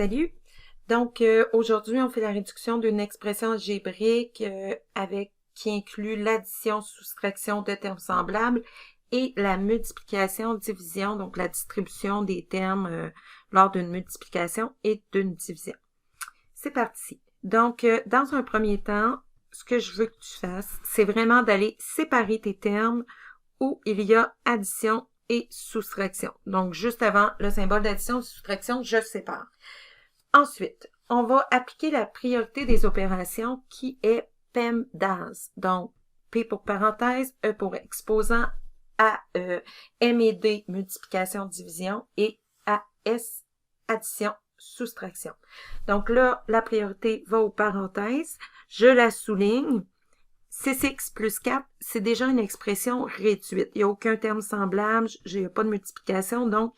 Salut! Donc, aujourd'hui, on fait la réduction d'une expression algébrique qui inclut l'addition, soustraction de termes semblables et la multiplication, division, donc la distribution des termes lors d'une multiplication et d'une division. C'est parti! Donc, dans un premier temps, ce que je veux que tu fasses, c'est vraiment d'aller séparer tes termes où il y a addition et soustraction. Donc, juste avant le symbole d'addition et soustraction, je sépare. Ensuite, on va appliquer la priorité des opérations qui est PEMDAS. Donc, P pour parenthèse, E pour exposant, A, M et D, multiplication, division, et AS, addition, soustraction. Donc là, la priorité va aux parenthèses. Je la souligne. 6x plus 4, c'est déjà une expression réduite. Il n'y a aucun terme semblable, il n'y a pas de multiplication, donc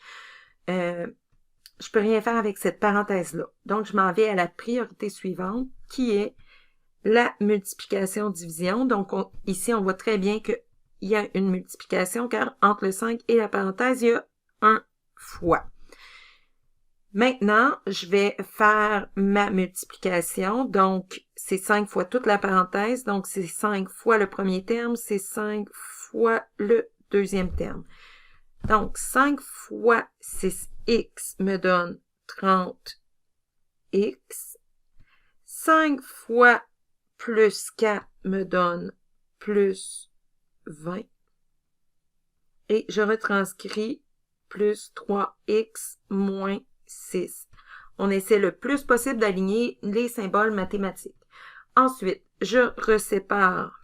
je peux rien faire avec cette parenthèse-là. Donc, je m'en vais à la priorité suivante, qui est la multiplication-division. Donc, ici, on voit très bien qu'il y a une multiplication, car entre le 5 et la parenthèse, il y a un fois. Maintenant, je vais faire ma multiplication. Donc, c'est 5 fois toute la parenthèse. Donc, c'est 5 fois le premier terme, c'est 5 fois le deuxième terme. Donc, 5 fois 6x me donne 30x. 5 fois plus 4 me donne plus 20. Et je retranscris plus 3x moins 6. On essaie le plus possible d'aligner les symboles mathématiques. Ensuite, je resépare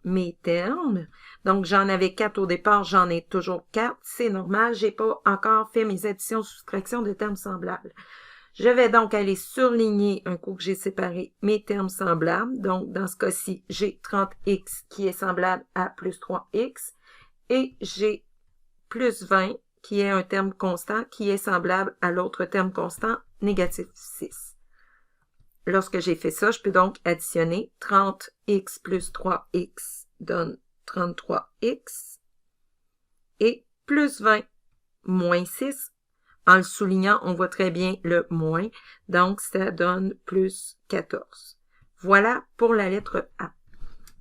mes termes. Donc, j'en avais 4 au départ, j'en ai toujours 4. C'est normal, j'ai pas encore fait mes additions, soustractions de termes semblables. Je vais donc aller surligner un coup que j'ai séparé mes termes semblables. Donc, dans ce cas-ci, j'ai 30x qui est semblable à plus 3x et j'ai plus 20 qui est un terme constant qui est semblable à l'autre terme constant, négatif 6. Lorsque j'ai fait ça, je peux donc additionner 30x plus 3x donne 33x et plus 20 moins 6. En le soulignant, on voit très bien le moins, donc ça donne plus 14. Voilà pour la lettre A.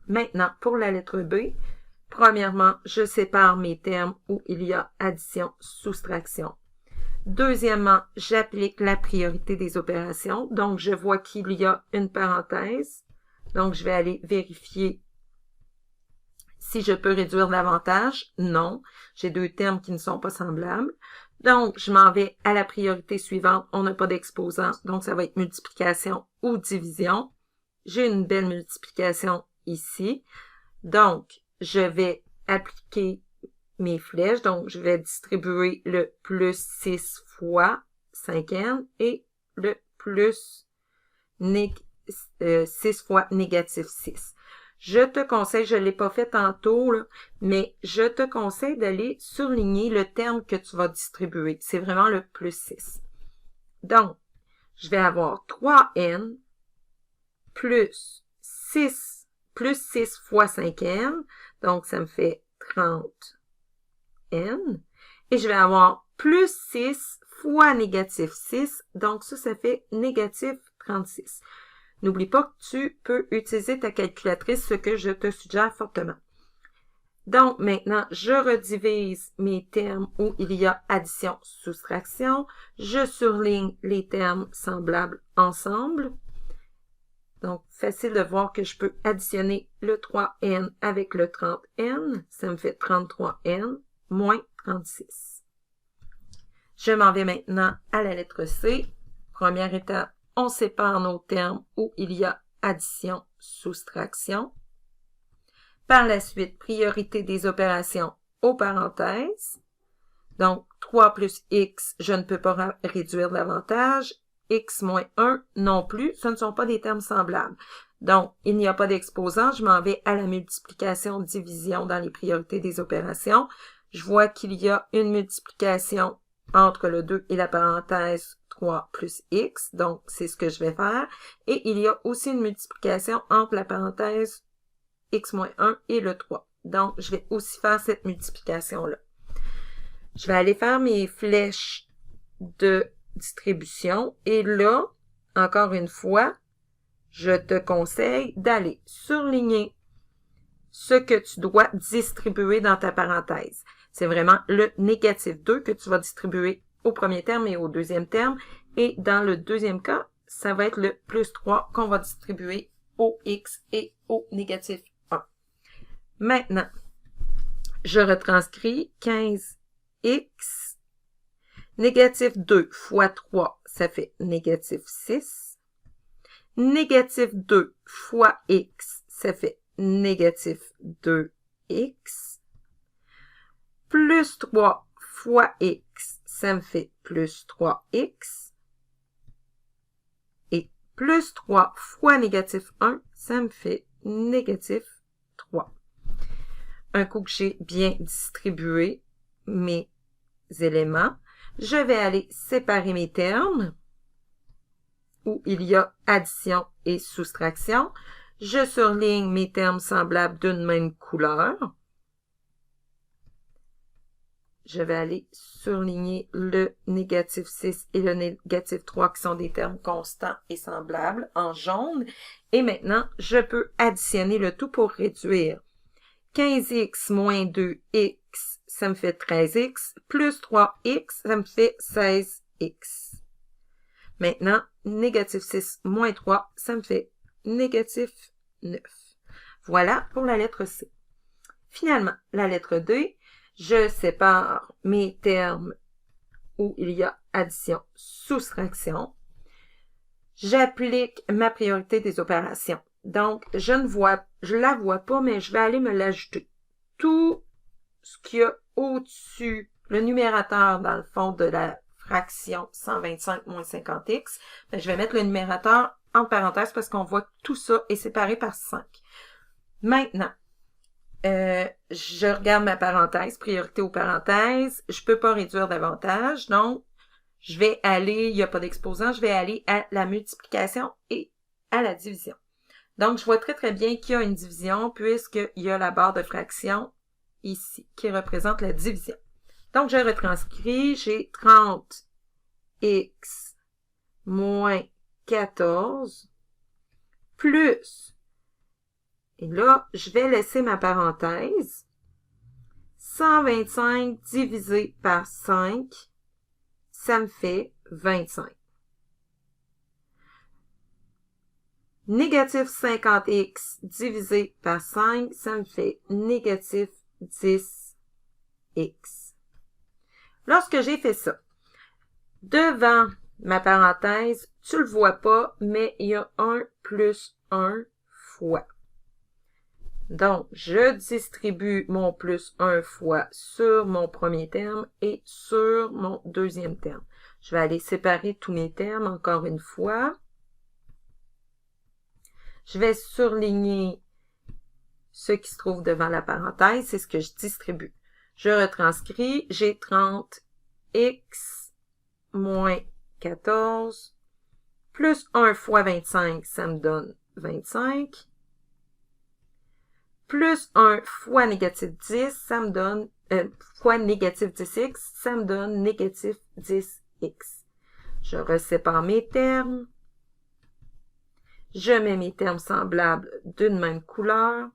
Maintenant, pour la lettre B, premièrement, je sépare mes termes où il y a addition, soustraction. Deuxièmement, j'applique la priorité des opérations. Donc, je vois qu'il y a une parenthèse. Donc, je vais aller vérifier si je peux réduire davantage. Non, j'ai deux termes qui ne sont pas semblables. Donc, je m'en vais à la priorité suivante. On n'a pas d'exposant, donc ça va être multiplication ou division. J'ai une belle multiplication ici. Donc, je vais appliquer mes flèches. Donc, je vais distribuer le plus 6 fois 5n et le plus 6 fois négatif 6. Je te conseille, je ne l'ai pas fait tantôt, là, mais je te conseille d'aller surligner le terme que tu vas distribuer. C'est vraiment le plus 6. Donc, je vais avoir 3n plus 6 fois 5n. Donc, ça me fait 30n. Et je vais avoir plus 6 fois négatif 6. Donc, ça fait négatif 36. N'oublie pas que tu peux utiliser ta calculatrice, ce que je te suggère fortement. Donc, maintenant, je redivise mes termes où il y a addition, soustraction. Je surligne les termes semblables ensemble. Donc, facile de voir que je peux additionner le 3n avec le 30n. Ça me fait 33n moins 36. Je m'en vais maintenant à la lettre C. Première étape, on sépare nos termes où il y a addition, soustraction. Par la suite, priorité des opérations aux parenthèses. Donc, 3 plus x, je ne peux pas réduire davantage. X moins 1 non plus, ce ne sont pas des termes semblables. Donc, il n'y a pas d'exposant, je m'en vais à la multiplication-division dans les priorités des opérations. Je vois qu'il y a une multiplication entre le 2 et la parenthèse 3 plus x, donc c'est ce que je vais faire. Et il y a aussi une multiplication entre la parenthèse x moins 1 et le 3. Donc, je vais aussi faire cette multiplication-là. Je vais aller faire mes flèches de distribution. Et là, encore une fois, je te conseille d'aller surligner ce que tu dois distribuer dans ta parenthèse. C'est vraiment le négatif 2 que tu vas distribuer au premier terme et au deuxième terme. Et dans le deuxième cas, ça va être le plus 3 qu'on va distribuer au x et au négatif 1. Maintenant, je retranscris 15x. Négatif 2 fois 3, ça fait négatif 6. Négatif 2 fois x, ça fait négatif 2x. Plus 3 fois x, ça me fait plus 3x. Et plus 3 fois négatif 1, ça me fait négatif 3. Un coup que j'ai bien distribué mes éléments, je vais aller séparer mes termes où il y a addition et soustraction. Je surligne mes termes semblables d'une même couleur. Je vais aller surligner le négatif 6 et le négatif 3 qui sont des termes constants et semblables en jaune. Et maintenant, je peux additionner le tout pour réduire. 15x moins 2x, ça me fait 13x, plus 3x, ça me fait 16x. Maintenant, négatif 6 moins 3, ça me fait négatif 9. Voilà pour la lettre C. Finalement, la lettre D, je sépare mes termes où il y a addition, soustraction. J'applique ma priorité des opérations. Donc, je la vois pas, mais je vais aller me l'ajouter. Tout ce qu'il y a au-dessus, le numérateur dans le fond de la fraction 125 moins 50x, je vais mettre le numérateur en parenthèse parce qu'on voit que tout ça est séparé par 5. Maintenant, je regarde ma parenthèse, priorité aux parenthèses. Je peux pas réduire davantage, donc je vais aller, il n'y a pas d'exposant, je vais aller à la multiplication et à la division. Donc, je vois très très bien qu'il y a une division puisqu'il y a la barre de fraction ici qui représente la division. Donc, je retranscris, j'ai 30x moins 14 plus, et là, je vais laisser ma parenthèse, 125 divisé par 5, ça me fait 25. Négatif 50x divisé par 5, ça me fait négatif 10x. Lorsque j'ai fait ça, devant ma parenthèse, tu le vois pas, mais il y a 1 plus 1 fois. Donc, je distribue mon plus 1 fois sur mon premier terme et sur mon deuxième terme. Je vais aller séparer tous mes termes encore une fois. Je vais surligner ce qui se trouve devant la parenthèse, c'est ce que je distribue. Je retranscris, j'ai 30x moins 14 plus 1 fois 25, ça me donne 25. Plus 1 fois négatif 10, ça me donne, fois négatif 10x, ça me donne négatif 10x. Je resépare mes termes. Je mets mes termes semblables d'une même couleur.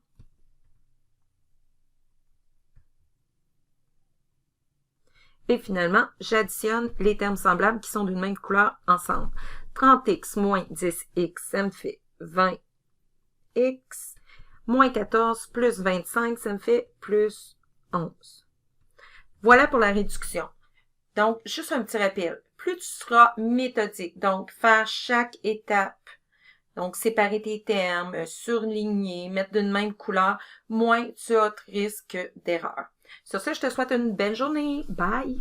Et finalement, j'additionne les termes semblables qui sont d'une même couleur ensemble. 30x moins 10x, ça me fait 20x. Moins 14 plus 25, ça me fait plus 11. Voilà pour la réduction. Donc, juste un petit rappel. Plus tu seras méthodique, donc faire chaque étape, donc séparer tes termes, surligner, mettre d'une même couleur, moins tu as de risque d'erreur. Sur ce, je te souhaite une belle journée. Bye!